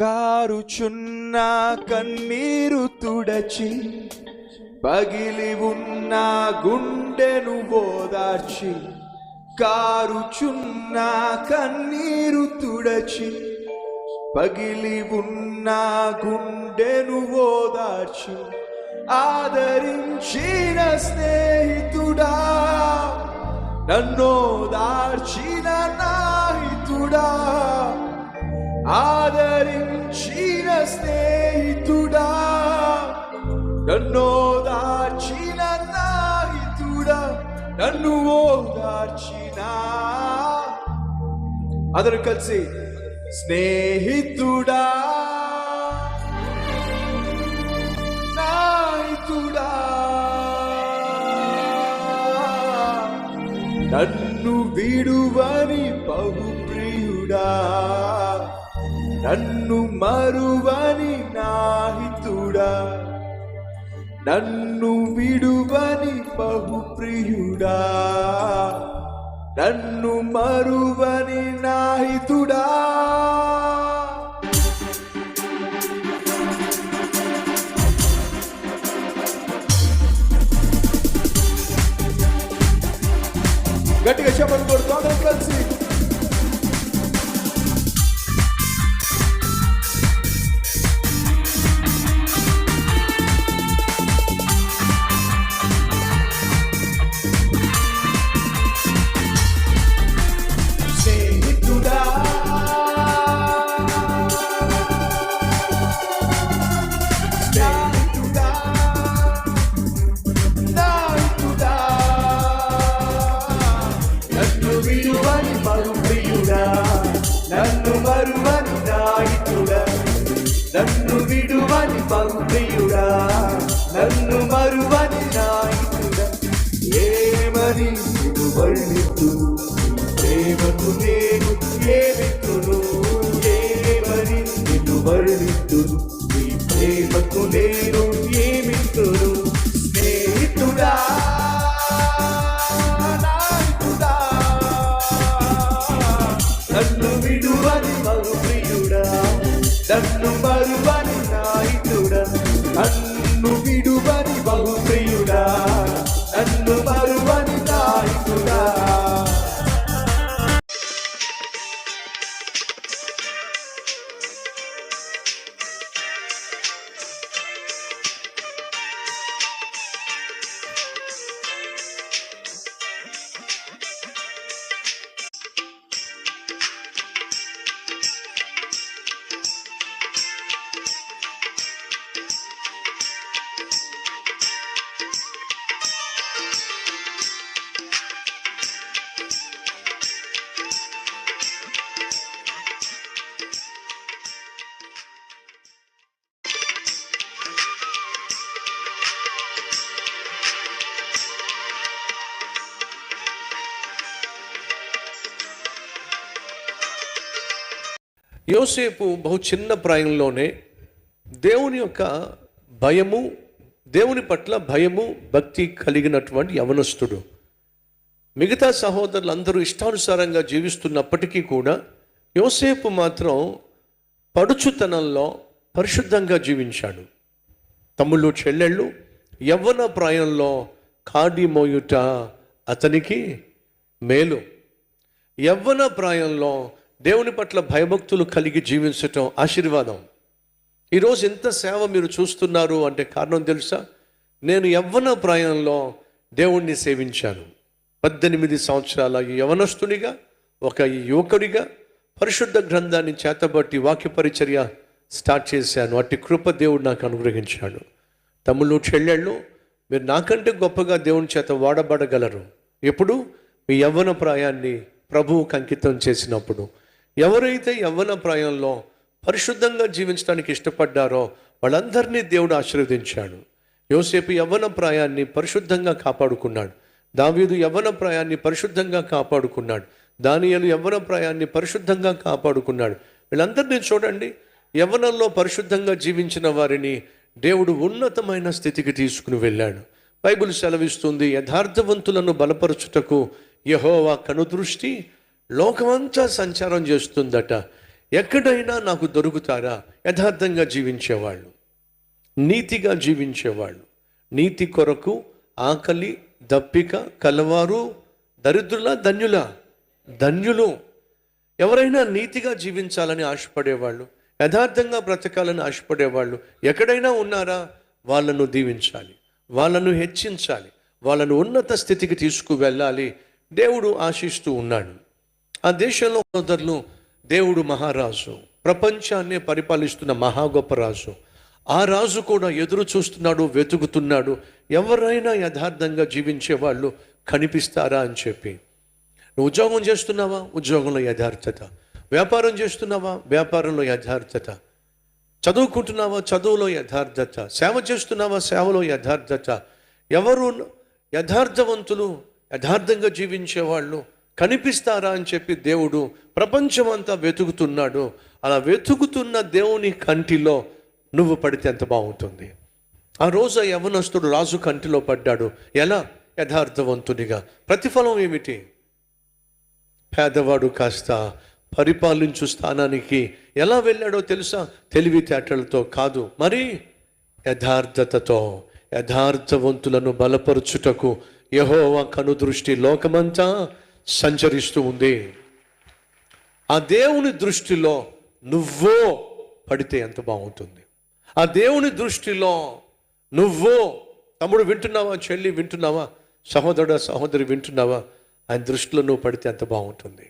కారుచున్న కన్నీరు తుడచి పగిలి ఉన్న గుండెను ఓదార్చి, కారుచున్న కన్నీరు తుడచి పగిలి ఉన్న గుండెను ఓదార్చి, ఆదరించిన స్నేహితుడా, నన్నోదార్చిన నాహితుడా, ఆదరించిన స్నేహితుడా, నన్నోదార్చిన నాహితుడా, నన్ను ఓదార్చిన. అందరూ కలిసి స్నేహితుడా, నాహితుడా, నన్ను విడువని బహుప్రియుడా, నన్ను మరువని నాహితుడా, నన్ను విడువని బహుప్రియుడా, నన్ను మరువని నాహితుడా. గట్టిగా చెప్పండి కొడుతూ అందరం కలిసి. నన్ను మరువని నాహితుడా, నన్ను విడువని బహుప్రియుడా, నన్ను మరువని నాహితుడా. ఏమని నిన్ను వర్ణితును, ప్రేమకు నేను ఏమిత్తును, ఏమని నిన్ను వర్ణితును, నీ ప్రేమకు నేను ఏమిత్తును. స్నేహితుడా, నన్ను విడువని బహుప్రియుడా, నన్ను మరువని నాహితుడా, నన్ను విడువని బహుప్రియుడా, నన్ను మరువని నాహితుడా. యోసేపు బహు చిన్న ప్రాయంలోనే దేవుని యొక్క భయము, దేవుని పట్ల భయము, భక్తి కలిగినటువంటి యవనస్తుడు. మిగతా సహోదరులందరూ ఇష్టానుసారంగా జీవిస్తున్నప్పటికీ కూడా యోసేపు మాత్రం పడుచుతనంలో పరిశుద్ధంగా జీవించాడు. తమ్ముళ్ళు చెల్లెళ్ళు యవ్వన ప్రాయంలో కాడి మోయుట అతనికి మేలు. యవ్వన ప్రాయంలో దేవుని పట్ల భయభక్తులు కలిగి జీవించటం ఆశీర్వాదం. ఈరోజు ఎంత సేవ మీరు చూస్తున్నారు అంటే కారణం తెలుసా? నేను యవ్వన ప్రాయంలో దేవుణ్ణి సేవించాను. 18 సంవత్సరాల యవనస్తునిగా, ఒక యువకుడిగా పరిశుద్ధ గ్రంథాన్ని చేతబట్టి వాక్య పరిచర్య స్టార్ట్ చేశాను. అట్టి కృప దేవుడు నాకు అనుగ్రహించాడు. తమ్ముళ్ళు చెల్లెళ్ళు, మీరు నాకంటే గొప్పగా దేవుని చేత వాడబడగలరు ఎప్పుడు? మీ యవ్వన ప్రాయాన్ని ప్రభువుకు అంకితం చేసినప్పుడు. ఎవరైతే యవ్వన ప్రాయంలో పరిశుద్ధంగా జీవించడానికి ఇష్టపడ్డారో వాళ్ళందరినీ దేవుడు ఆశీర్వదించాడు. యోసేపు యవ్వన ప్రాయాన్ని పరిశుద్ధంగా కాపాడుకున్నాడు. దావీదు యవ్వన ప్రాయాన్ని పరిశుద్ధంగా కాపాడుకున్నాడు. దానియేలు యవ్వన ప్రాయాన్ని పరిశుద్ధంగా కాపాడుకున్నాడు. వీళ్ళందరినీ చూడండి, యవ్వనంలో పరిశుద్ధంగా జీవించిన వారిని దేవుడు ఉన్నతమైన స్థితికి తీసుకుని వెళ్ళాడు. బైబిల్ సెలవిస్తుంది, యథార్థవంతులను బలపరచుటకు యెహోవా కనుదృష్టి లోకమంతా సంచారం చేస్తుందట. ఎక్కడైనా నాకు దొరుకుతారా? యథార్థంగా జీవించేవాళ్ళు, నీతిగా జీవించేవాళ్ళు, నీతి కొరకు ఆకలి దప్పిక కలవారు దరిద్రుల ధన్యులు. ఎవరైనా నీతిగా జీవించాలని ఆశపడేవాళ్ళు, యథార్థంగా బ్రతకాలని ఆశపడేవాళ్ళు ఎక్కడైనా ఉన్నారా? వాళ్ళను దీవించాలి, వాళ్ళను హెచ్చించాలి, వాళ్ళను ఉన్నత స్థితికి తీసుకువెళ్ళాలి దేవుడు ఆశిస్తూ ఉన్నాడు. ఆ దేశంలో సోదరులు, దేవుడు మహారాజు, ప్రపంచాన్నే పరిపాలిస్తున్న మహా గొప్ప రాజు. ఆ రాజు కూడా ఎదురు చూస్తున్నాడు, వెతుకుతున్నాడు, ఎవరైనా యథార్థంగా జీవించే వాళ్ళు కనిపిస్తారా అని చెప్పి. నువ్వు ఉద్యోగం చేస్తున్నావా? ఉద్యోగంలో యథార్థత. వ్యాపారం చేస్తున్నావా? వ్యాపారంలో యథార్థత. చదువుకుంటున్నావా? చదువులో యథార్థత. సేవ చేస్తున్నావా? సేవలో యథార్థత. ఎవరు యథార్థవంతులు, యథార్థంగా జీవించేవాళ్ళు కనిపిస్తారా అని చెప్పి దేవుడు ప్రపంచమంతా వెతుకుతున్నాడు. అలా వెతుకుతున్న దేవుని కంటిలో నువ్వు పడితే ఎంత బాగుంటుంది. ఆ రోజు యవనస్తుడు రాజు కంటిలో పడ్డాడు. ఎలా? యథార్థవంతునిగా. ప్రతిఫలం ఏమిటి? పేదవాడు కాస్త పరిపాలించు స్థానానికి ఎలా వెళ్ళాడో తెలుసా? తెలివితేటలతో కాదు, మరి యథార్థతతో. యథార్థవంతులను బలపరుచుటకు యెహోవా కనుదృష్టి లోకమంతా సంచరిస్తూ ఉంది. ఆ దేవుని దృష్టిలో నువ్వో పడితే ఎంత బాగుంటుంది. ఆ దేవుని దృష్టిలో నువ్వో, తమ్ముడు వింటున్నావా? చెల్లి వింటున్నావా? సహోదరుడు సహోదరి వింటున్నావా? ఆయన దృష్టిలో నువ్వు పడితే ఎంత బాగుంటుంది.